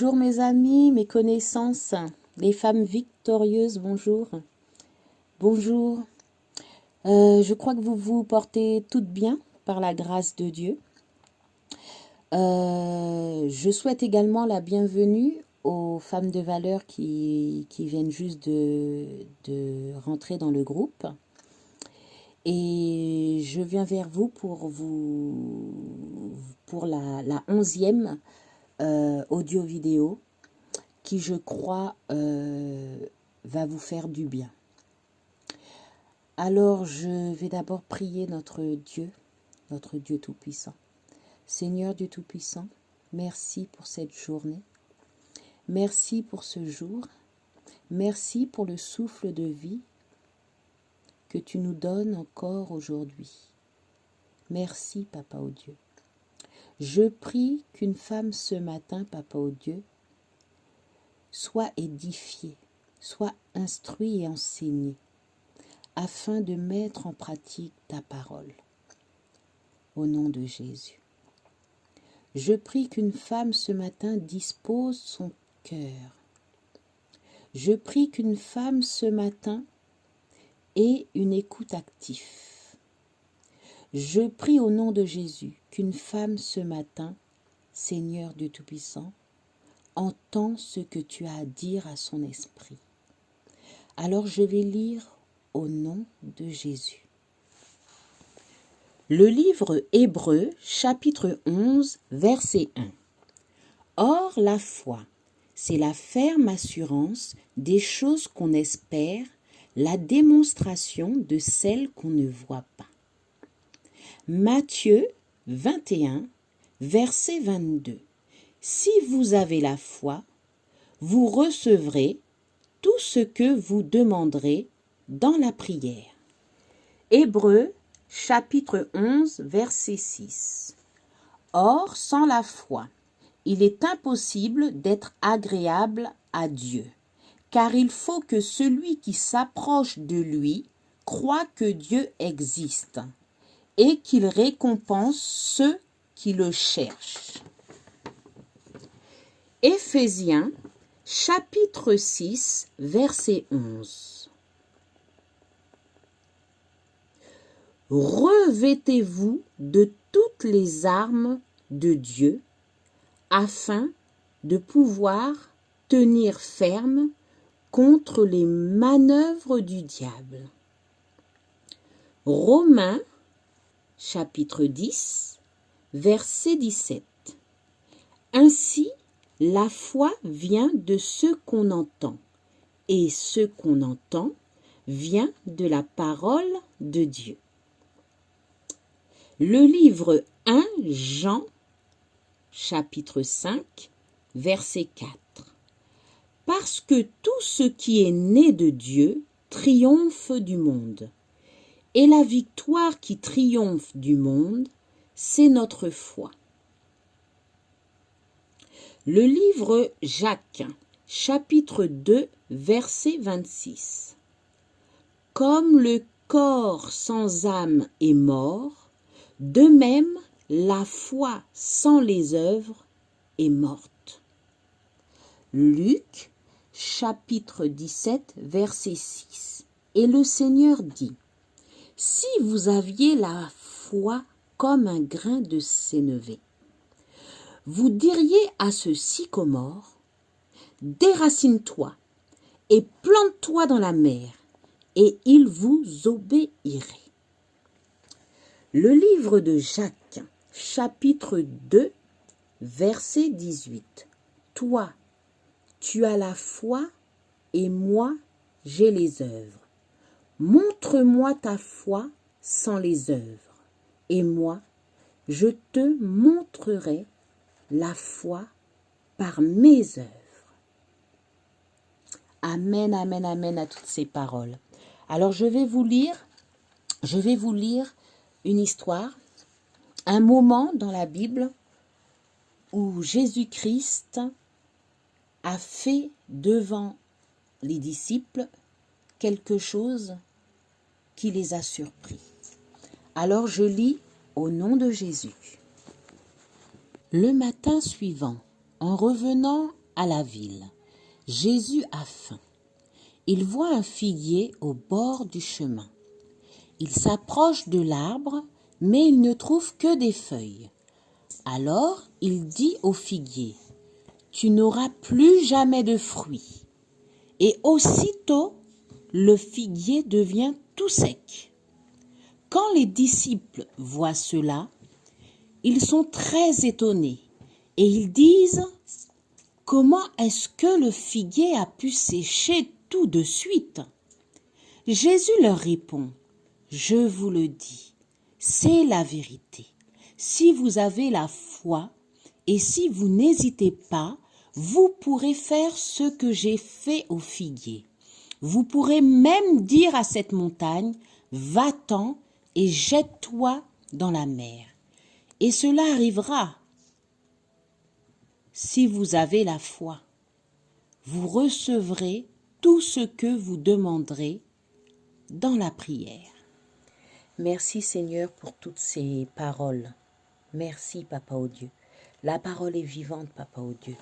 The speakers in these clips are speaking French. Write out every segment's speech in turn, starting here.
Bonjour mes amis, mes connaissances, les femmes victorieuses, bonjour. Bonjour. Je crois que vous vous portez toutes bien par la grâce de Dieu. Je souhaite également la bienvenue aux femmes de valeur qui viennent juste de rentrer dans le groupe. Et je viens vers vous pour la 11e audio-vidéo qui, je crois, va vous faire du bien. Alors, je vais d'abord prier notre Dieu Tout-Puissant. Seigneur Dieu Tout-Puissant, merci pour cette journée. Merci pour ce jour. Merci pour le souffle de vie que tu nous donnes encore aujourd'hui. Merci, Papa au Dieu. Je prie qu'une femme ce matin, Papa au Dieu, soit édifiée, soit instruite et enseignée, afin de mettre en pratique ta parole. Au nom de Jésus. Je prie qu'une femme ce matin dispose son cœur. Je prie qu'une femme ce matin ait une écoute active. Je prie au nom de Jésus qu'une femme ce matin, Seigneur Dieu Tout-Puissant, entend ce que tu as à dire à son esprit. Alors je vais lire au nom de Jésus. Le livre Hébreux, chapitre 11, verset 1. Or, la foi, c'est la ferme assurance des choses qu'on espère, la démonstration de celles qu'on ne voit pas. Matthieu 21, verset 22. Si vous avez la foi, vous recevrez tout ce que vous demanderez dans la prière. Hébreux, chapitre 11, verset 6. Or, sans la foi, il est impossible d'être agréable à Dieu, car il faut que celui qui s'approche de lui croie que Dieu existe et qu'il récompense ceux qui le cherchent. Éphésiens, chapitre 6, verset 11. Revêtez-vous de toutes les armes de Dieu, afin de pouvoir tenir ferme contre les manœuvres du diable. Romains, chapitre 10, verset 17. Ainsi, la foi vient de ce qu'on entend, et ce qu'on entend vient de la parole de Dieu. Le livre 1 Jean, chapitre 5, verset 4. Parce que tout ce qui est né de Dieu triomphe du monde. Et la victoire qui triomphe du monde, c'est notre foi. Le livre Jacques, chapitre 2, verset 26. Comme le corps sans âme est mort, de même la foi sans les œuvres est morte. Luc, chapitre 17, verset 6. Et le Seigneur dit, « Si vous aviez la foi comme un grain de sénévé, vous diriez à ce sycomore, déracine-toi et plante-toi dans la mer, et il vous obéirait. » Le livre de Jacques, chapitre 2, verset 18. Toi, tu as la foi, et moi, j'ai les œuvres. Montre-moi ta foi sans les œuvres, et moi, je te montrerai la foi par mes œuvres. Amen, amen, amen à toutes ces paroles. Alors je vais vous lire une histoire, un moment dans la Bible où Jésus-Christ a fait devant les disciples quelque chose qui les a surpris. Alors je lis au nom de Jésus. Le matin suivant, en revenant à la ville. Jésus a faim. Il voit un figuier au bord du chemin. Il s'approche de l'arbre, mais il ne trouve que des feuilles. Alors il dit au figuier, « Tu n'auras plus jamais de fruits. » Et aussitôt, le figuier devient tout sec. Quand les disciples voient cela, ils sont très étonnés et ils disent « Comment est-ce que le figuier a pu sécher tout de suite ?» Jésus leur répond « Je vous le dis, c'est la vérité. Si vous avez la foi et si vous n'hésitez pas, vous pourrez faire ce que j'ai fait au figuier. Vous pourrez même dire à cette montagne, va-t'en et jette-toi dans la mer. Et cela arrivera. Si vous avez la foi, vous recevrez tout ce que vous demanderez dans la prière. Merci Seigneur pour toutes ces paroles. Merci Papa au Dieu. La parole est vivante Papa au Dieu.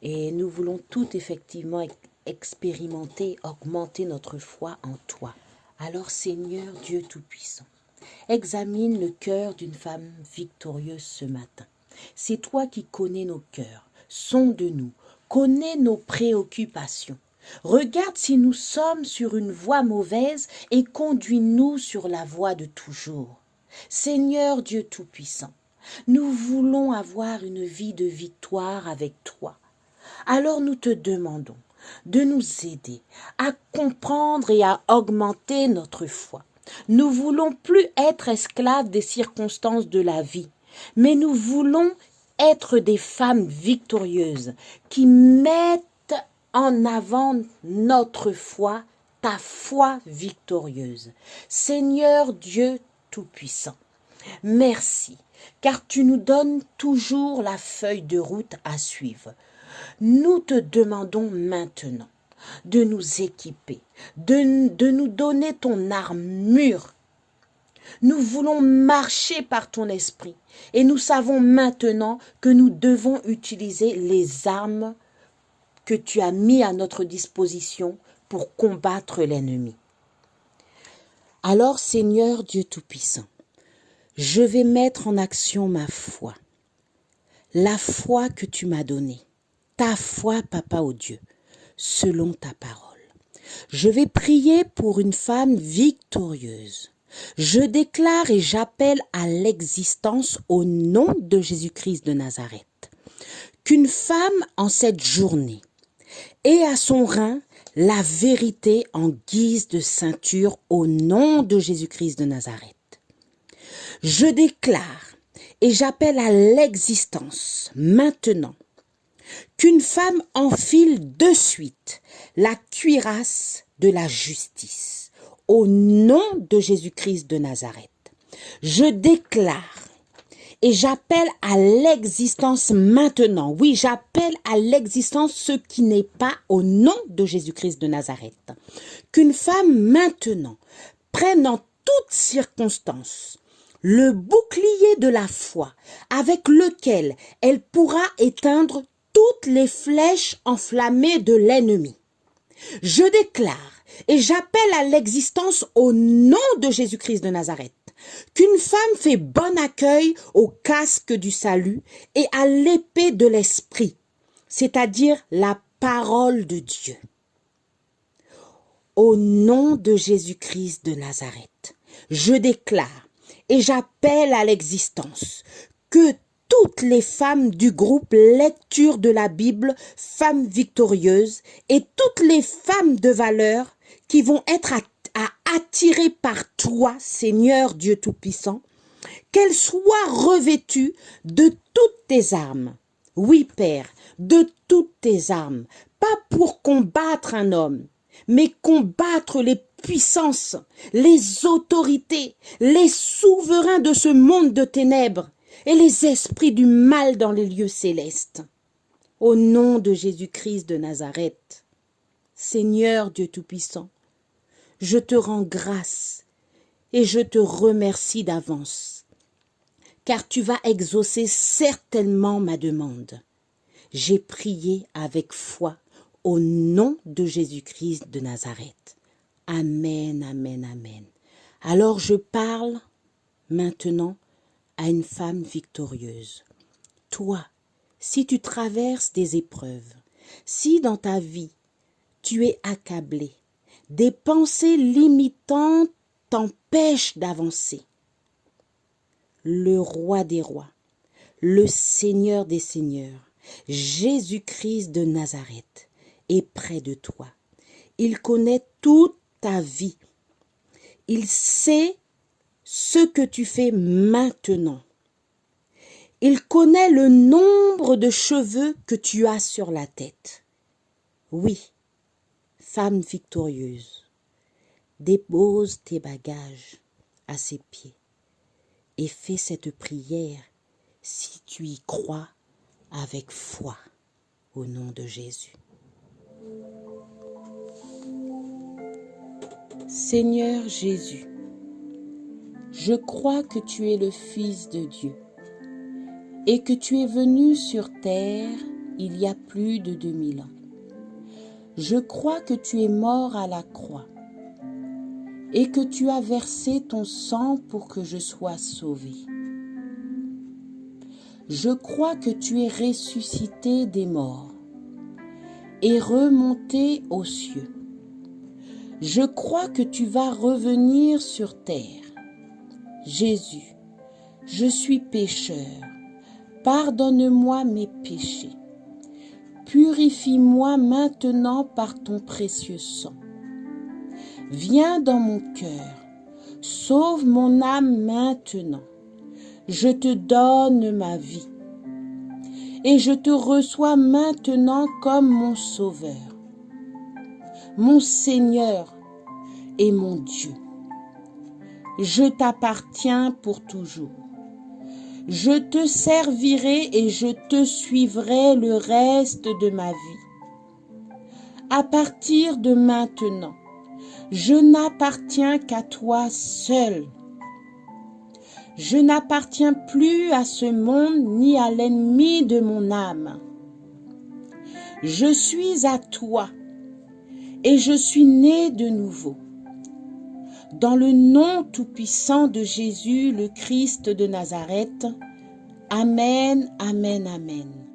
Et nous voulons tout effectivement expérimenter, augmenter notre foi en toi. Alors Seigneur Dieu Tout-Puissant, examine le cœur d'une femme victorieuse ce matin. C'est toi qui connais nos cœurs, sonde-nous, connais nos préoccupations. Regarde si nous sommes sur une voie mauvaise et conduis-nous sur la voie de toujours. Seigneur Dieu Tout-Puissant, nous voulons avoir une vie de victoire avec toi. Alors nous te demandons de nous aider à comprendre et à augmenter notre foi. Nous voulons plus être esclaves des circonstances de la vie, mais nous voulons être des femmes victorieuses qui mettent en avant notre foi, ta foi victorieuse. Seigneur Dieu Tout-Puissant, merci, car tu nous donnes toujours la feuille de route à suivre. Nous te demandons maintenant de nous équiper, de nous donner ton armure. Nous voulons marcher par ton esprit et nous savons maintenant que nous devons utiliser les armes que tu as mis à notre disposition pour combattre l'ennemi. Alors Seigneur Dieu Tout-Puissant, je vais mettre en action ma foi, la foi que tu m'as donnée, ta foi Papa au Dieu, selon ta parole. Je vais prier pour une femme victorieuse. Je déclare et j'appelle à l'existence au nom de Jésus-Christ de Nazareth qu'une femme en cette journée ait à son rein la vérité en guise de ceinture au nom de Jésus-Christ de Nazareth. Je déclare et j'appelle à l'existence maintenant qu'une femme enfile de suite la cuirasse de la justice au nom de Jésus-Christ de Nazareth. Je déclare et j'appelle à l'existence maintenant. Oui, j'appelle à l'existence ce qui n'est pas au nom de Jésus-Christ de Nazareth. Qu'une femme maintenant prenne en toutes circonstances le bouclier de la foi avec lequel elle pourra éteindre toutes les flèches enflammées de l'ennemi. Je déclare et j'appelle à l'existence au nom de Jésus-Christ de Nazareth qu'une femme fait bon accueil au casque du salut et à l'épée de l'esprit, c'est-à-dire la parole de Dieu. Au nom de Jésus-Christ de Nazareth, je déclare et j'appelle à l'existence que toutes les femmes du groupe Lecture de la Bible, Femmes Victorieuses, et toutes les femmes de valeur qui vont être attirées par toi, Seigneur Dieu Tout-Puissant, qu'elles soient revêtues de toutes tes armes. Oui, Père, de toutes tes armes, pas pour combattre un homme, mais combattre les puissances, les autorités, les souverains de ce monde de ténèbres et les esprits du mal dans les lieux célestes. Au nom de Jésus-Christ de Nazareth, Seigneur Dieu Tout-Puissant, je te rends grâce et je te remercie d'avance, car tu vas exaucer certainement ma demande. j'ai prié avec foi au nom de Jésus-Christ de Nazareth. Amen, amen, amen. Alors je parle maintenant à une femme victorieuse. Toi, si tu traverses des épreuves, si dans ta vie tu es accablé, des pensées limitantes t'empêchent d'avancer, le roi des rois, le Seigneur des seigneurs, Jésus-Christ de Nazareth est près de toi. Il connaît toute ta vie. Il sait ce que tu fais maintenant. Il connaît le nombre de cheveux que tu as sur la tête. Oui, femme victorieuse, dépose tes bagages à ses pieds et fais cette prière si tu y crois avec foi au nom de Jésus. Seigneur Jésus, je crois que tu es le Fils de Dieu et que tu es venu sur terre il y a plus de 2000 ans. Je crois que tu es mort à la croix et que tu as versé ton sang pour que je sois sauvé. Je crois que tu es ressuscité des morts et remonté aux cieux. Je crois que tu vas revenir sur terre. Jésus, je suis pécheur. Pardonne-moi mes péchés. Purifie-moi maintenant par ton précieux sang. Viens dans mon cœur. Sauve mon âme maintenant. Je te donne ma vie. Et je te reçois maintenant comme mon Sauveur, mon Seigneur et mon Dieu. Je t'appartiens pour toujours. Je te servirai et je te suivrai le reste de ma vie. À partir de maintenant, je n'appartiens qu'à toi seul. Je n'appartiens plus à ce monde ni à l'ennemi de mon âme. Je suis à toi et je suis né de nouveau. Dans le nom tout-puissant de Jésus, le Christ de Nazareth. Amen, amen, amen.